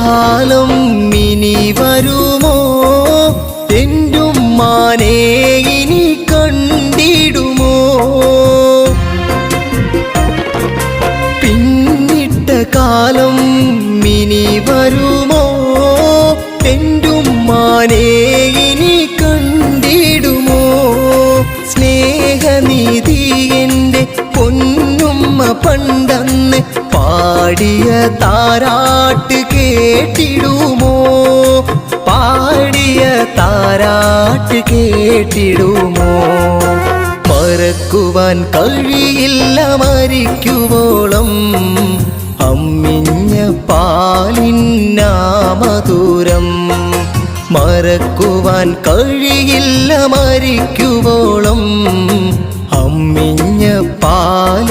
കാലം ഇനി വരുമോ എന്റുമ്മാനെ ഇനി കണ്ടിടുമോ പിന്നിട്ട കാലം ഇനി വരുമോ എന്റുമ്മാനെ ഇനി കണ്ടിടുമോ സ്നേഹനിധി എൻ്റെ പൊന്നുമ്മ പണ്ടന്ന് പാടിയ താരാട്ട് കേട്ടിടുമോ പാടിയ താരാട്ട് കേട്ടിടുമോ മറക്കുവാൻ കഴിയില്ല മരിക്കുവോളം അമ്മിഞ്ഞ പാലിന്നാ മധുരം മറക്കുവാൻ കഴിയില്ല മരിക്കുവോളം അമ്മിഞ്ഞ പാൽ